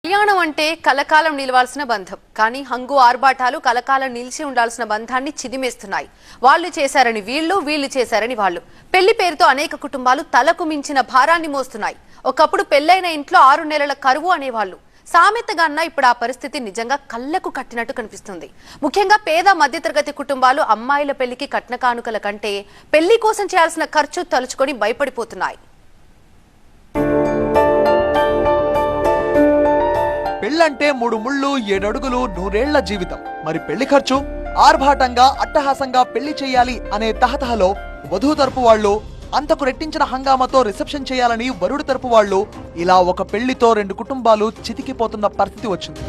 కళ్యాణం అంటే కలకాలం నిలవాల్సిన బంధం. కానీ హంగు ఆర్భాటాలు కలకాలం నిలిచి ఉండాల్సిన బంధాన్ని చిదిమేస్తున్నాయి. వాళ్ళు చేశారని వీళ్ళు, వీళ్ళు చేశారని వాళ్ళు. పెళ్లి పేరుతో అనేక కుటుంబాలు తలకు మించిన భారాన్ని మోస్తున్నాయి. ఒకప్పుడు పెళ్లైన ఇంట్లో 6 నెలల కరువు అనేవాళ్ళు. సామెతగా అన్న ఇప్పుడు ఆ పరిస్థితి నిజంగా కళ్లకు కట్టినట్టు కనిపిస్తుంది. ముఖ్యంగా పేద మధ్యతరగతి కుటుంబాలు అమ్మాయిల పెళ్లికి కట్న కానుకల కంటే పెళ్లి కోసం చేయాల్సిన ఖర్చు తలుచుకొని భయపడిపోతున్నాయి. పెళ్ళంటే 3 ముళ్ళు 7 అడుగులు 100 ఏళ్ల జీవితం. మరి పెళ్లి ఖర్చు ఆర్భాటంగా అట్టహాసంగా పెళ్లి చేయాలి అనే తహతహలో వధువు తరపు వాళ్ళు, అంతకు రెట్టించిన హంగామాతో రిసెప్షన్ చేయాలని వరుడు తరపు వాళ్ళు, ఇలా ఒక పెళ్లితో 2 కుటుంబాలు చితికిపోతున్న పరిస్థితి వచ్చింది.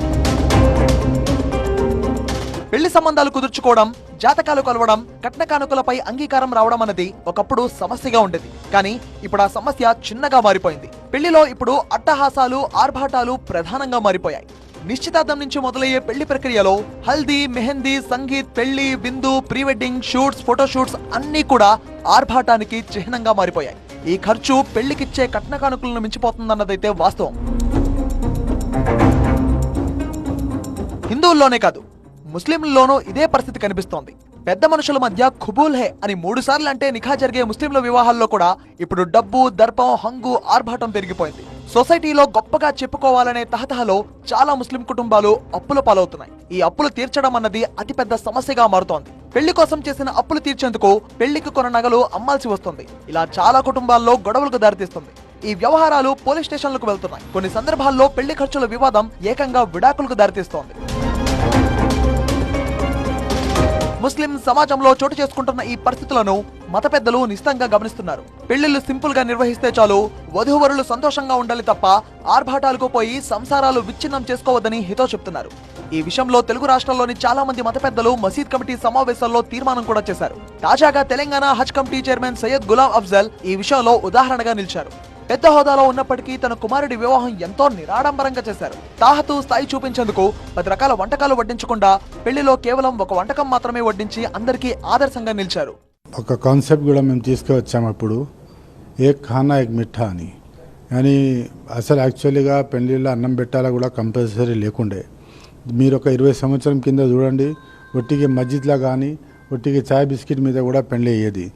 పెళ్లి సంబంధాలు కుదుర్చుకోవడం, జాతకాలు కలవడం, కట్న కానుకలపై అంగీకారం రావడం అన్నది ఒకప్పుడు సమస్యగా ఉండేది. కానీ ఇప్పుడు ఆ సమస్య చిన్నగా మారిపోయింది. పెళ్లిలో ఇప్పుడు అట్టహాసాలు, ఆర్భాటాలు ప్రధానంగా మారిపోయాయి. నిశ్చితార్థం నుంచి మొదలయ్యే పెళ్లి ప్రక్రియలో హల్దీ, మెహందీ, సంగీత్, పెళ్లి, విందు, ప్రీ వెడ్డింగ్ షూట్స్, ఫోటోషూట్స్ అన్నీ కూడా ఆర్భాటానికి చిహ్నంగా మారిపోయాయి. ఈ ఖర్చు పెళ్లికిచ్చే కట్న కానుకలను మించిపోతుందన్నదైతే వాస్తవం. హిందువుల్లోనే కాదు, ముస్లింల్లోనూ ఇదే పరిస్థితి కనిపిస్తోంది. పెద్ద మనుషుల మధ్య ఖుబూల్ హే అని 3 సార్లు అంటే నిఖా జరిగే ముస్లింల వివాహాల్లో కూడా ఇప్పుడు డబ్బు, దర్పం, హంగు, ఆర్భాటం పెరిగిపోయింది. సొసైటీలో గొప్పగా చెప్పుకోవాలనే తహతహలో చాలా ముస్లిం కుటుంబాలు అప్పుల పాలవుతున్నాయి. ఈ అప్పులు తీర్చడం అన్నది అతిపెద్ద సమస్యగా మారుతోంది. పెళ్లి కోసం చేసిన అప్పులు తీర్చేందుకు పెళ్లికి కొన్న నగలు అమ్మాల్సి వస్తుంది. ఇలా చాలా కుటుంబాల్లో గొడవలకు దారితీస్తుంది. ఈ వ్యవహారాలు పోలీస్ స్టేషన్లకు వెళ్తున్నాయి. కొన్ని సందర్భాల్లో పెళ్లి ఖర్చుల వివాదం ఏకంగా విడాకులకు దారితీస్తోంది. ముస్లిం సమాజంలో చోటు చేసుకుంటున్న ఈ పరిస్థితులను మత పెద్దలు నిశితంగా గమనిస్తున్నారు. పెళ్లిళ్లు సింపుల్ గా నిర్వహిస్తే చాలు, వధూవరులు సంతోషంగా ఉండాలి తప్ప ఆర్భాటాలకు పోయి సంసారాలు విచ్ఛిన్నం చేసుకోవద్దని హితో చెప్తున్నారు. ఈ విషయంలో తెలుగు రాష్ట్రాల్లోని చాలా మంది మత పెద్దలు మసీద్ కమిటీ సమావేశాల్లో తీర్మానం కూడా చేశారు. తాజాగా తెలంగాణ హజ్ కమిటీ చైర్మన్ సయ్యద్ గులాం అఫ్జల్ ఈ విషయంలో ఉదాహరణగా నిలిచారు. పెద్ద హోదాలో ఉన్నప్పటికీ తన కుమారుడి వివాహం ఎంతో నిరాడంబరంగా చేశారు. తాహతు స్థాయి చూపించేందుకు 10 రకాల వంటకాలు వడ్డించకుండా పెళ్లిలో కేవలం ఒక వంటకం మాత్రమే వడ్డించి అందరికీ ఆదర్శంగా నిలిచారు. ఒక కాన్సెప్ట్ కూడా మేము తీసుకువచ్చాము. అప్పుడు ఏక్ ఖానా ఏక్ మిఠా అని. కానీ అసలు యాక్చువల్లీగా పెళ్లిలో అన్నం పెట్టాలా కూడా కంపల్సరీ లేకుండే. మీరు ఒక 20 సంవత్సరం కింద చూడండి, ఒట్టికి మస్జిద్లా కానీ ఒట్టికి చాయ్ బిస్కెట్ మీద కూడా పెళ్లి అయ్యేది.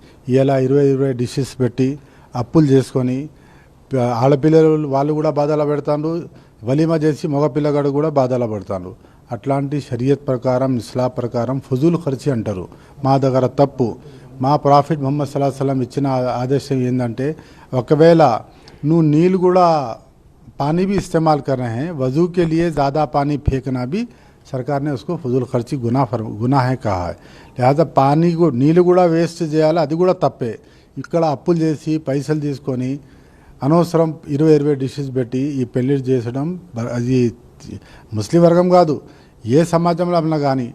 ఇలా 20 డిషెస్ పెట్టి అప్పులు చేసుకొని ఆడపిల్లలు వాళ్ళు కూడా బాధలు పెడతారు, వలీమా చేసి మగపిల్లగాడు కూడా బాధలు పడతారు. అట్లాంటి షరియత్ ప్రకారం, ఇస్లా ప్రకారం ఫుజూల్ ఖర్చు అంటారు. మా దగ్గర తప్పు. మా ప్రాఫిట్ ముహమ్మద్ సల్లల్లాహు అలైహి వసల్లం ఇచ్చిన ఆదేశం ఏంటంటే, ఒకవేళ నువ్వు నీళ్ళు కూడా पानी भी इस्तेमाल कर रहे हैं, वजू के लिए ज़्यादा पानी फेंकना भी सरकार ने उसको फजूल खर्ची गुनाह है कहा है. लिहाजा पानी को నీళ్ళు కూడా వేస్ట్ చేయాలి, అది కూడా తప్పే. ఇక్కడ అప్పులు చేసి పైసలు తీసుకొని అనవసరం 20 డిషెస్ పెట్టి ఈ పెళ్లి చేసడం అది ముస్లిం వర్గం కాదు, ఏ సమాజంలో అన్నా కానీ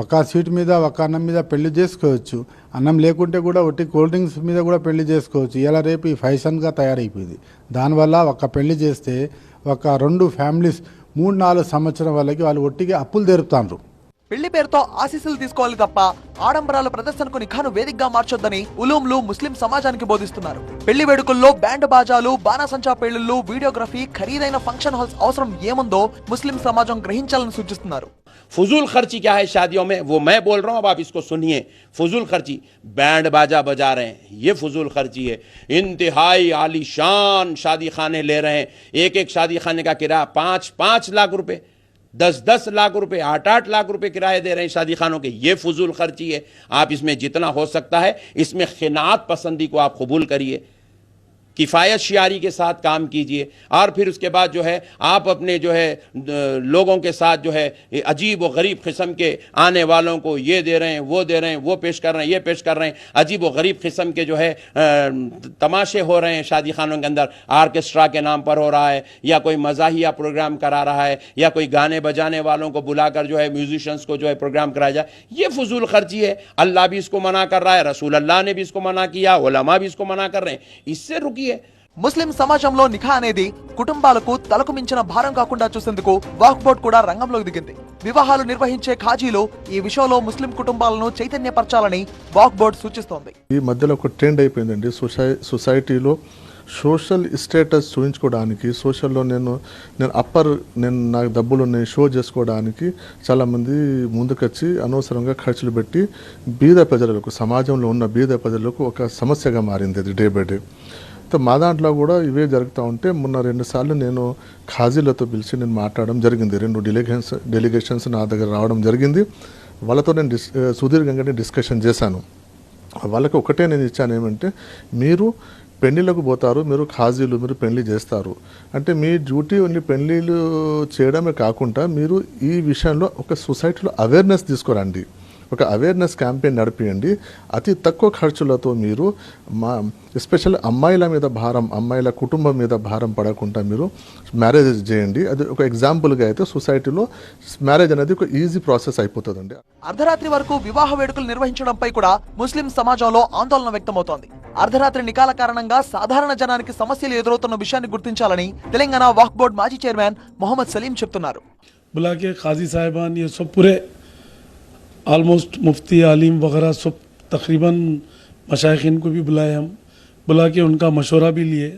ఒక స్వీట్ మీద ఒక అన్నం మీద పెళ్లి చేసుకోవచ్చు. అన్నం లేకుంటే కూడా ఒట్టి కూల్ డ్రింక్స్ మీద కూడా పెళ్లి చేసుకోవచ్చు. ఇలా రేపు ఈ ఫ్యాషన్గా తయారైపోయింది. దానివల్ల ఒక పెళ్లి చేస్తే ఒక 2 ఫ్యామిలీస్ 3-4 సంవత్సరం వాళ్ళకి వాళ్ళు ఒట్టిగా అప్పులు తెరుపుతారు. పెళ్లి పేరుతో ఆశీస్సులు తీసుకోవాలి తప్ప ఆడంబరాల ప్రదర్శనకు నిఖాను వేదికగా మార్చొద్దని ఉలూంలు ముస్లిం సమాజానికి బోధిస్తున్నారు. పెళ్లి వేడుకల్లో బ్యాండ్ బాజాలు, బాణాసంచా పెళ్లిళ్లు, వీడియోగ్రఫీ, ఖరీదైన ఫంక్షన్ హాల్స్ అవసరం ఏముందో ముస్లిం సమాజం గ్రహించాలని సూచిస్తున్నారు. फजूल खर्ची क्या है शादियों में, वो मैं बोल रहा हूँ, अब आप इसको सुनिए. फजूल खर्ची, बैंड बाजा बजा रहे हैं, ये फजूल खर्ची है. इंतहाई आलीशान शादी खाने ले रहे हैं. एक शादी खाने का किराया 5-5 लाख रुपए, 10-10 लाख रुपए, 8-8 लाख रुपए किराए दे रहे हैं शादी खानों के. ये फजूल खर्ची है. आप इसमें जितना हो सकता है इसमें खिनात पसंदी को आप कबूल करिए, किफ़ायत शियारी के साथ काम कीजिए. और फिर उसके बाद जो है आप अपने जो है लोगों के साथ जो है अजीब व गरीब किस्म के आने वालों को ये दे रहे हैं, वो दे रहे हैं, वो पेश कर रहे हैं, ये पेश कर रहे हैं. अजीब व गरीब किस्म के जो है तमाशे हो रहे हैं शादी खानों के अंदर. आर्केस्ट्रा के नाम पर हो रहा है, या कोई मज़ाहिया प्रोग्राम करा रहा है, या कोई गाने बजाने वालों को बुलाकर जो है म्यूजिशियंस को जो है प्रोग्राम कराया जाए. ये फजूल खर्ची है. अल्लाह भी इसको मना कर रहा है, रसूल अल्लाह ने भी इसको मना किया, उलमा भी इसको मना कर रहे हैं. इससे रुकिए. ముస్లిం సమాజంలో నిఖా అనేది కుటుంబాలకు తలకు మించిన భారం కాకుండా చూసేందుకు వక్ఫ్ బోర్డు కూడా రంగంలోకి దిగింది. వివాహాలు నిర్వహించే ఖాజీలు ఈ విషయంలో ముస్లిం కుటుంబాలను చైతన్యపరచాలని వక్ఫ్ బోర్డు సూచిస్తోంది. ఈ మధ్యలో ఒక ట్రెండ్ అయిపోయిందండి సొసైటీలో. సోషల్ స్టేటస్ చూపించుకోవడానికి సోషల్లో నేను నాకు డబ్బులు ఉన్నాయి షో చేసుకోవడానికి చాలామంది ముందుకొచ్చి అనవసరంగా ఖర్చులు పెట్టి బీద ప్రజలకు, సమాజంలో ఉన్న బీద ప్రజలకు ఒక సమస్యగా మారింది అది డే బై డే. సో మా దాంట్లో కూడా ఇవే జరుగుతూ ఉంటే మొన్న 2 సార్లు నేను ఖాజీలతో పిలిచి నేను మాట్లాడడం జరిగింది. 2 డెలిగేషన్స్ నా దగ్గర రావడం జరిగింది. వాళ్ళతో నేను సుదీర్ఘంగానే డిస్కషన్ చేశాను. వాళ్ళకి ఒకటే నేను ఇచ్చాను ఏమంటే, మీరు పెళ్ళిళ్ళకు పోతారు, మీరు ఖాజీలు, మీరు పెళ్లి చేస్తారు అంటే మీ డ్యూటీ ఓన్లీ పెళ్ళిళ్ళు చేయడమే కాకుండా మీరు ఈ విషయంలో ఒక సొసైటీలో అవేర్నెస్ తీసుకురండి, ఒక అవేర్నెస్ క్యాంపెయిన్ నడిపియండి. అతి తక్కువ ఖర్చులతో మీరు ఎస్పెషల్ అమ్మాయిల మీద భారం, అమ్మాయిల కుటుంబం మీద భారం పడకుండా మీరు మ్యారేజెస్ చేయండి. అది ఒక ఎగ్జాంపుల్గా అయితే సొసైటీలో మ్యారేజ్ అనేది ఒక ఈజీ ప్రాసెస్ అయిపోతుందండి. అర్ధరాత్రి వరకు వివాహ వేడుకలు నిర్వహించడంపై కూడా ముస్లిం సమాజంలో ఆందోళన వ్యక్తమవుతోంది. అర్ధరాత్రి నికాల కారణంగా సాధారణ జనానికి సమస్యలు ఎదురవుతున్న విషయాన్ని గుర్తించాలని తెలంగాణ వక్ఫ్ బోర్డు మాజీ చైర్మన్ మొహమ్మద్ సలీం చెప్తున్నారు. बुलाके काजी साहिबान ये सब पूरे ऑलमोस्ट मुफ्ती आलिम वगैरह सब तकरीबन मशाइखिन को भी बुलाए, हम बुला के उनका मशवरा भी लिए.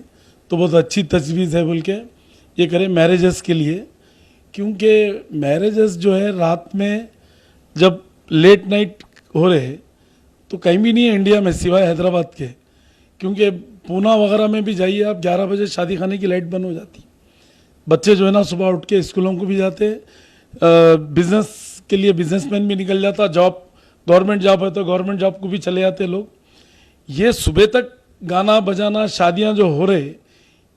तो बहुत अच्छी तजवीज़ है बोल के ये करें मैरिजेस के लिए, क्योंकि मैरिजेस जो है रात में जब लेट नाइट हो रहे तो कहीं भी नहीं है इंडिया में सिवाय हैदराबाद के, क्योंकि पूना वगैरह में भी जाइए आप 11 बजे शादी खाने की लाइट बंद हो जाती. बच्चे जो है ना सुबह उठ के स्कूलों को भी जाते, बिजनेस के लिए बिजनेसमैन भी निकल जाता, जॉब गवर्नमेंट जॉब है तो गवर्नमेंट जॉब को भी चले जाते लोग. ये सुबह तक गाना बजाना शादियां जो हो रहे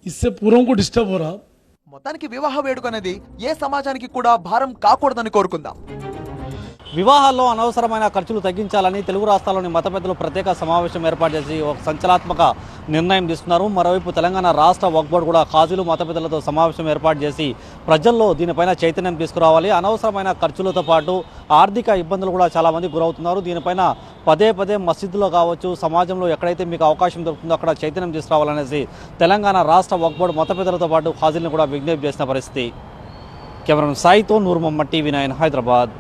इससे पूरों को डिस्टर्ब हो रहा. మొత్తానికి వివాహ వేడుక అనేది ఏ సమాజానికి కూడా భారం కాకూడదని కోరుకుందాం. వివాహాల్లో అనవసరమైన ఖర్చులు తగ్గించాలని తెలుగు రాష్ట్రాల్లోని మత పెద్దలు ప్రత్యేక సమావేశం ఏర్పాటు చేసి ఒక సంచలనాత్మక నిర్ణయం తీసుకున్నారు. మరోవైపు తెలంగాణ రాష్ట్ర వక్ఫ్ బోర్డు కూడా ఖాజీలు మత పెద్దలతో సమావేశం ఏర్పాటు చేసి ప్రజల్లో దీనిపైన చైతన్యం తీసుకురావాలి. అనవసరమైన ఖర్చులతో పాటు ఆర్థిక ఇబ్బందులు కూడా చాలామంది గురవుతున్నారు. దీనిపైన పదే పదే మసీదులో కావచ్చు, సమాజంలో ఎక్కడైతే మీకు అవకాశం దొరుకుతుందో అక్కడ చైతన్యం తీసుకురావాలనేసి తెలంగాణ రాష్ట్ర వక్ఫ్ బోర్డు మత పెద్దలతో పాటు ఖాజీలను కూడా విజ్ఞప్తి చేసిన పరిస్థితి. కెమెరామెన్ సాయితో నూర్ మొహమ్మద్, టీవీ 9 హైదరాబాద్.